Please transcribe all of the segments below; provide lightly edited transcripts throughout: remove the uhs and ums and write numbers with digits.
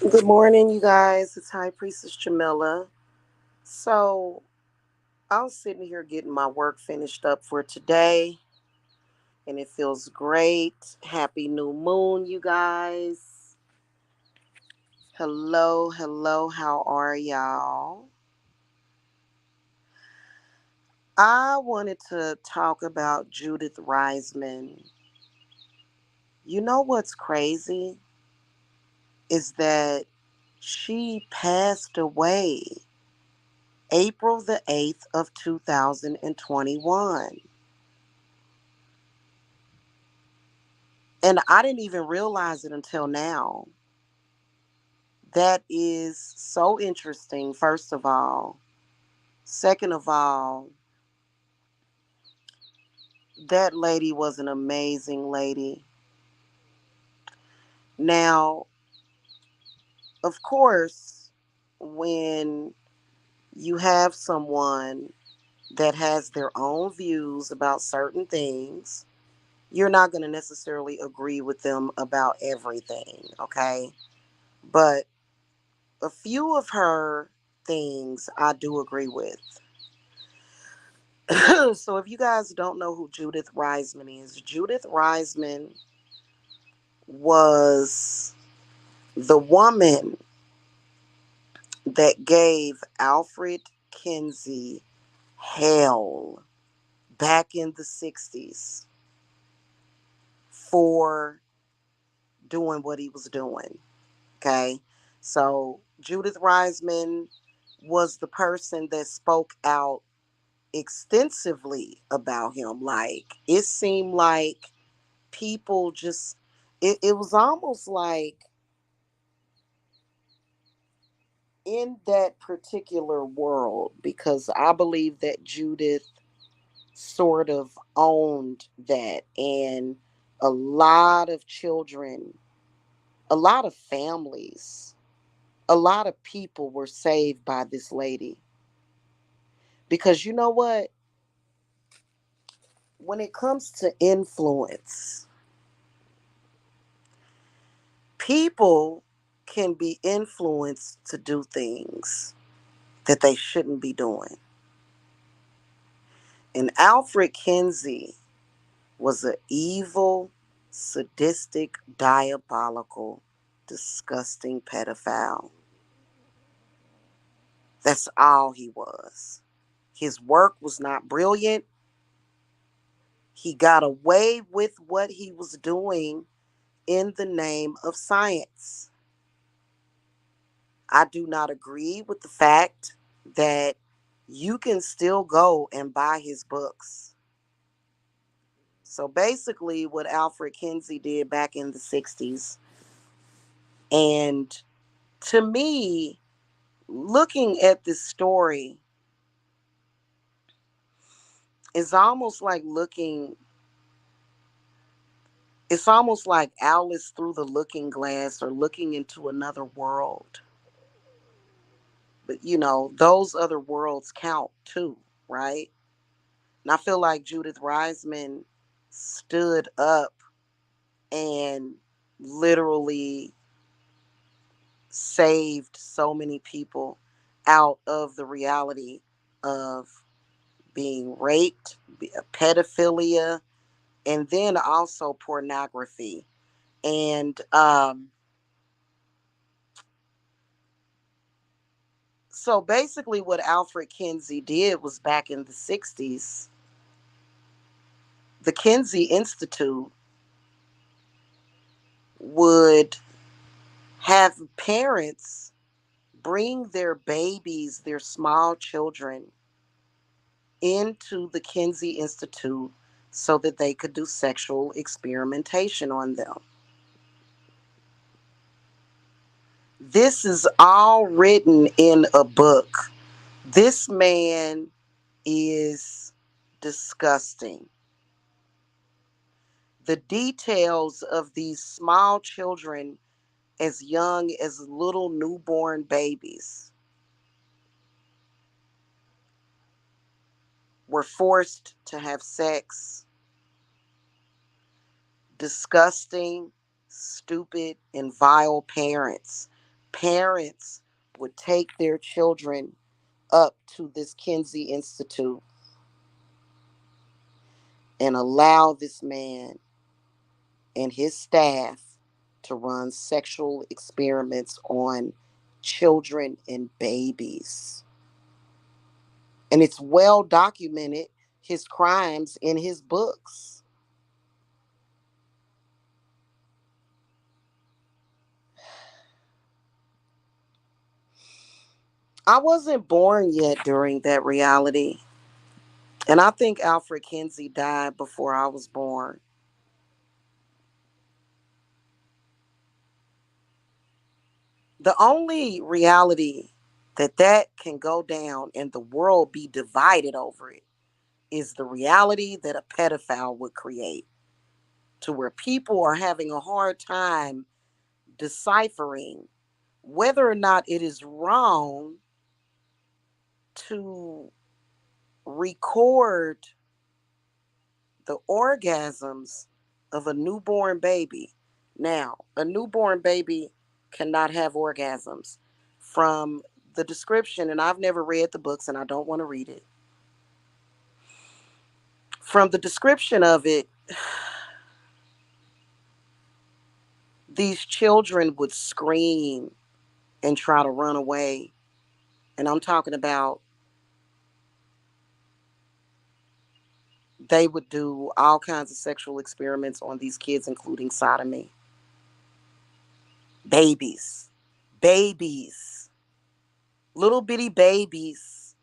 Good morning, you guys. It's High Priestess Jamila. So, I was sitting here getting my work finished up for today, and it feels great. Happy new moon, you guys. Hello, hello. How are y'all? I wanted to talk about Judith Reisman. You know what's crazy is that she passed away April the 8th of 2021. And I didn't even realize it until now. That is so interesting, first of all. Second of all, that lady was an amazing lady. Now, of course, when you have someone that has their own views about certain things, you're not going to necessarily agree with them about everything, okay? But a few of her things I do agree with. So if you guys don't know who Judith Reisman is, Judith Reisman was the woman that gave Alfred Kinsey hell back in the 60s for doing what he was doing. Okay. So Judith Reisman was the person that spoke out extensively about him. Like, it seemed like people just it was almost like in that particular world, because I believe that Judith sort of owned that, and a lot of children, a lot of families, a lot of people were saved by this lady. Because you know what, when it comes to influence, people can be influenced to do things that they shouldn't be doing. And Alfred Kinsey was an evil, sadistic, diabolical, disgusting pedophile. That's all he was. His work was not brilliant. He got away with what he was doing in the name of science. I do not agree with the fact that you can still go and buy his books. So basically, what Alfred Kinsey did back in the 60s, and to me, looking at this story is almost like it's almost like Alice through the looking glass, or looking into another world. But those other worlds count too, right? And I feel like Judith Reisman stood up and literally saved so many people out of the reality of being raped, pedophilia, and then also pornography. And so basically, what Alfred Kinsey did was, back in the 60s, the Kinsey Institute would have parents bring their babies, their small children, into the Kinsey Institute so that they could do sexual experimentation on them. This is all written in a book. This man is disgusting. The details of these small children, as young as little newborn babies, were forced to have sex. Disgusting, stupid, and vile parents Parents would take their children up to this Kinsey Institute and allow this man and his staff to run sexual experiments on children and babies. And it's well documented, his crimes in his books. I wasn't born yet during that reality. And I think Alfred Kinsey died before I was born. The only reality that can go down and the world be divided over it is the reality that a pedophile would create, to where people are having a hard time deciphering whether or not it is wrong to record the orgasms of a newborn baby. Now, a newborn baby cannot have orgasms. From the description, and I've never read the books and I don't want to read it. From the description of it, these children would scream and try to run away. And I'm talking about they would do all kinds of sexual experiments on these kids, including sodomy. Babies. Babies. Little bitty babies.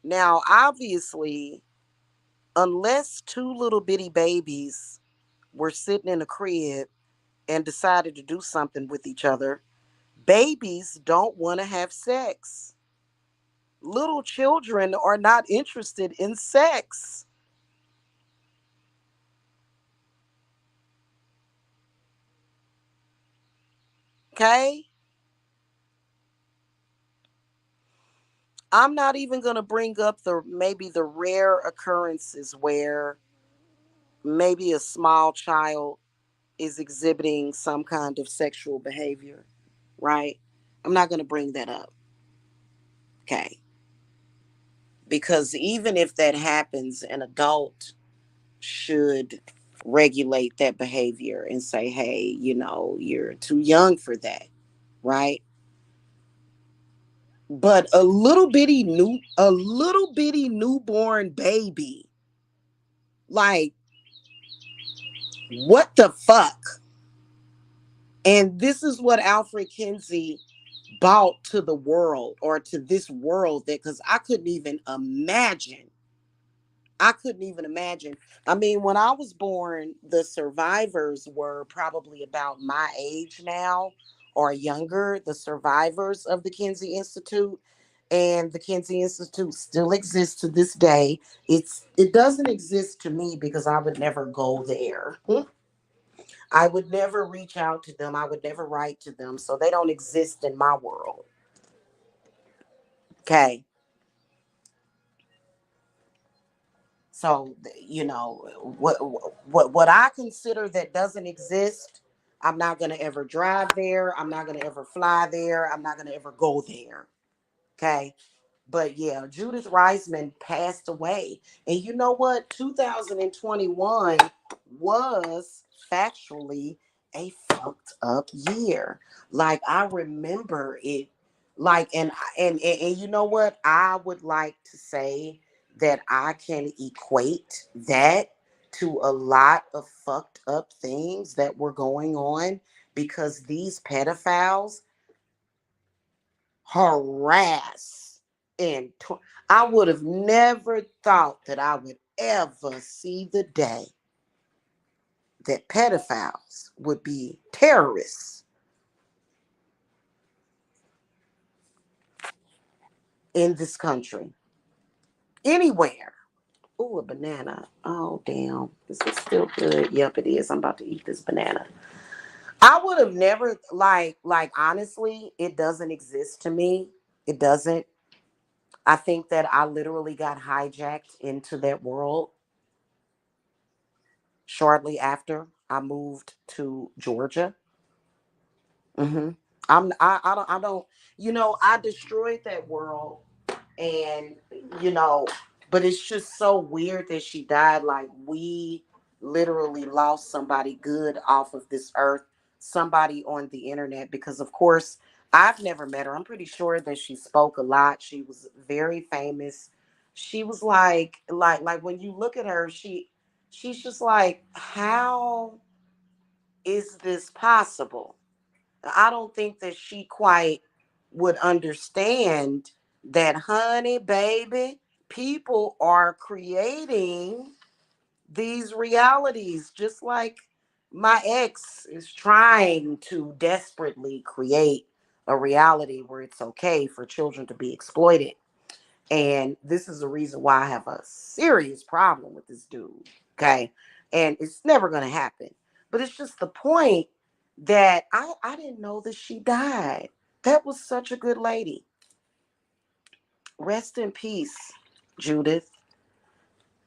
Now, obviously, unless two little bitty babies were sitting in a crib and decided to do something with each other, babies don't want to have sex. Little children are not interested in sex. Okay? I'm not even going to bring up the maybe the rare occurrences where maybe a small child is exhibiting some kind of sexual behavior, right? I'm not going to bring that up. Okay? Because even if that happens, an adult should regulate that behavior and say, hey, you're too young for that, right? But a little bitty newborn baby, like, what the fuck? And this is what Alfred Kinsey brought to the world, or to this world, that because I couldn't even imagine. I mean, when I was born, the survivors were probably about my age now or younger, the survivors of the Kinsey Institute. And the Kinsey Institute still exists to this day. It doesn't exist to me because I would never go there. I would never reach out to them. I would never write to them. So they don't exist in my world. Okay. So, what I consider that doesn't exist, I'm not going to ever drive there. I'm not going to ever fly there. I'm not going to ever go there. Okay. But yeah, Judith Reisman passed away. And you know what? 2021 was factually a fucked up year. Like, I remember it, like, and you know what? I would like to say that I can equate that to a lot of fucked up things that were going on, because these pedophiles harass and I would have never thought that I would ever see the day that pedophiles would be terrorists in this country, anywhere. Oh, a banana. Oh, damn. Is this still good? Yep, it is. I'm about to eat this banana. I would have never, like honestly, it doesn't exist to me. It doesn't. I think that I literally got hijacked into that world shortly after I moved to Georgia. Mm-hmm. I don't, I destroyed that world. And, you know, but it's just so weird that she died. Like, we literally lost somebody good off of this earth, somebody on the internet, because, of course, I've never met her. I'm pretty sure that she spoke a lot. She was very famous. She was like when you look at her, she's just like, how is this possible? I don't think that she quite would understand that, honey, baby, people are creating these realities just like my ex is trying to desperately create a reality where it's okay for children to be exploited. And this is the reason why I have a serious problem with this dude. Okay. And it's never going to happen. But it's just the point that I didn't know that she died. That was such a good lady. Rest in peace, Judith.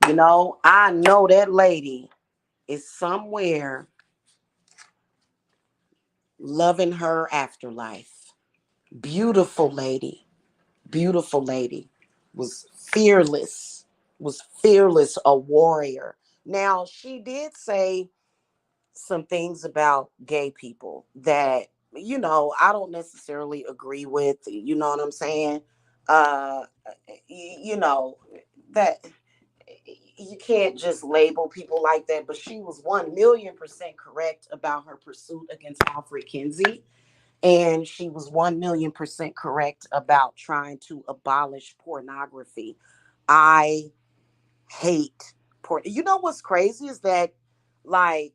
I know that lady is somewhere loving her afterlife. Beautiful lady. Beautiful lady. Was fearless, a warrior. Now, she did say some things about gay people that, I don't necessarily agree with. You know what I'm saying? Uh, you know, that you can't just label people like that, but she was 1,000,000% correct about her pursuit against Alfred Kinsey. And she was 1,000,000% correct about trying to abolish pornography. I hate porn. You know what's crazy is that, like,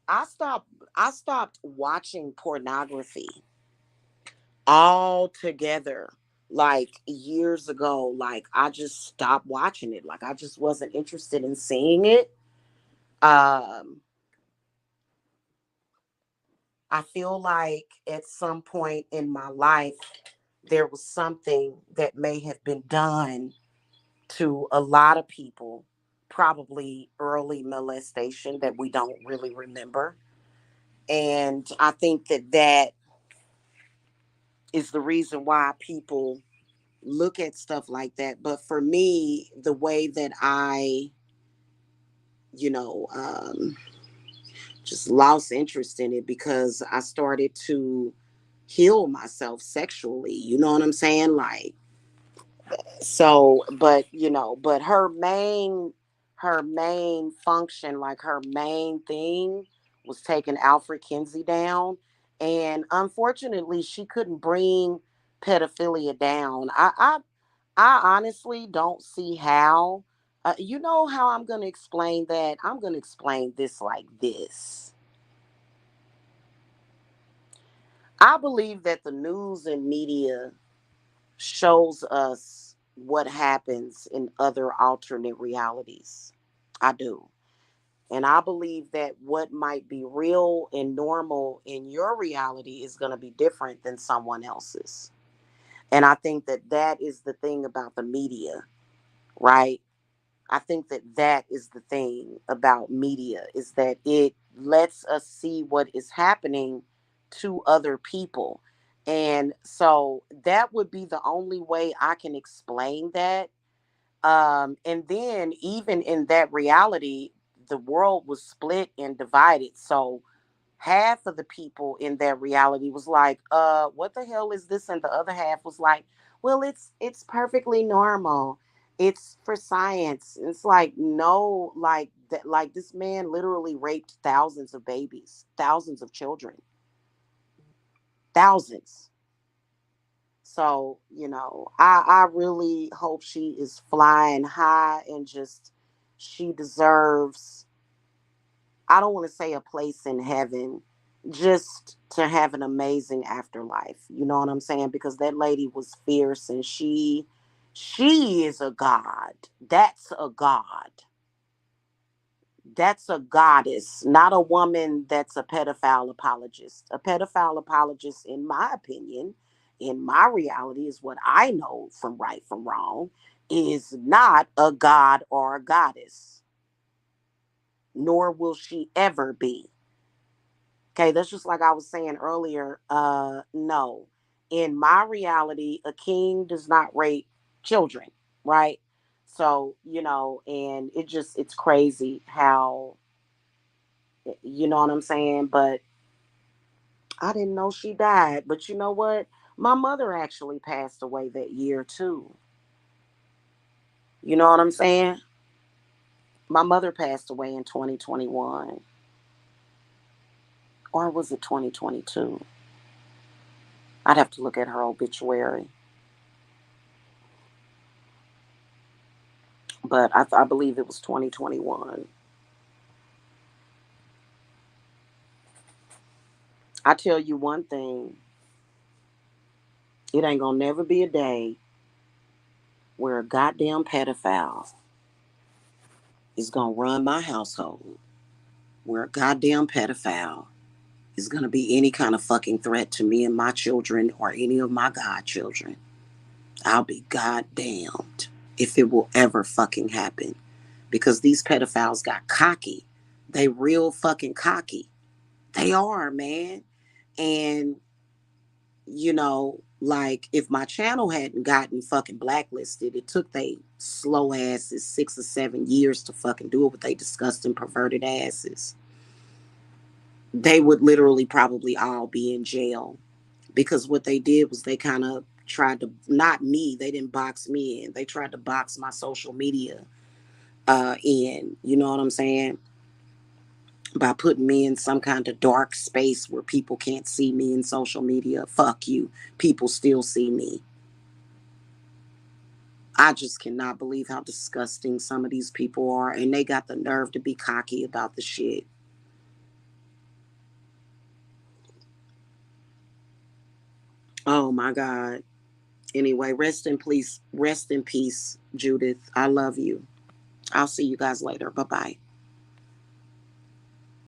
I stopped I stopped watching pornography altogether, like, years ago. Like, I just stopped watching it. Like, I just wasn't interested in seeing it. Um I feel like at some point in my life there was something that may have been done to a lot of people, probably early molestation that we don't really remember. And I think that that is the reason why people look at stuff like that. But for me, the way that I, you know, um, just lost interest in it because I started to heal myself sexually. You know what I'm saying? Like, so, but but her main function, like her main thing, was taking Alfred Kinsey down. And unfortunately she couldn't bring pedophilia down. I honestly don't see how. You know how I'm going to explain that? I'm going to explain this like this. I believe that the news and media shows us what happens in other alternate realities. I do. And I believe that what might be real and normal in your reality is going to be different than someone else's. And I think that that is the thing about the media, right? I think that that is the thing about media, is that it lets us see what is happening to other people. And so that would be the only way I can explain that. And then even in that reality, the world was split and divided. So half of the people in that reality was like, what the hell is this? And the other half was like, well, it's perfectly normal. It's for science. It's like, no, like that, like this man literally raped thousands of babies, thousands of children, thousands. So, I really hope she is flying high and just, she deserves, I don't want to say a place in heaven, just to have an amazing afterlife. You know what I'm saying? Because that lady was fierce, and she is a god. That's a god. That's a goddess, not a woman that's a pedophile apologist. A pedophile apologist, in my opinion, in my reality, is what I know from right from wrong, is not a god or a goddess, nor will she ever be. Okay, that's just like I was saying earlier. No. In my reality, a king does not rape children, right? So, and it's crazy how, you know what I'm saying? But I didn't know she died. But you know what? My mother actually passed away that year too. You know what I'm saying? My mother passed away in 2021. Or was it 2022? I'd have to look at her obituary. But I believe it was 2021. I tell you one thing, it ain't gonna never be a day where a goddamn pedophile is gonna run my household, where a goddamn pedophile is gonna be any kind of fucking threat to me and my children or any of my godchildren. I'll be goddamned if it will ever fucking happen. Because these pedophiles got cocky. They real fucking cocky. They are, man. And like if my channel hadn't gotten fucking blacklisted, it took they slow asses 6 or 7 years to fucking do it with they disgusting perverted asses. They would literally probably all be in jail because what they did was they kind of tried to, not me, they didn't box me in. They tried to box my social media in. You know what I'm saying? By putting me in some kind of dark space where people can't see me in social media. Fuck you. People still see me. I just cannot believe how disgusting some of these people are, and they got the nerve to be cocky about the shit. Oh my God. Anyway, rest in peace, Judith. I love you. I'll see you guys later. Bye bye.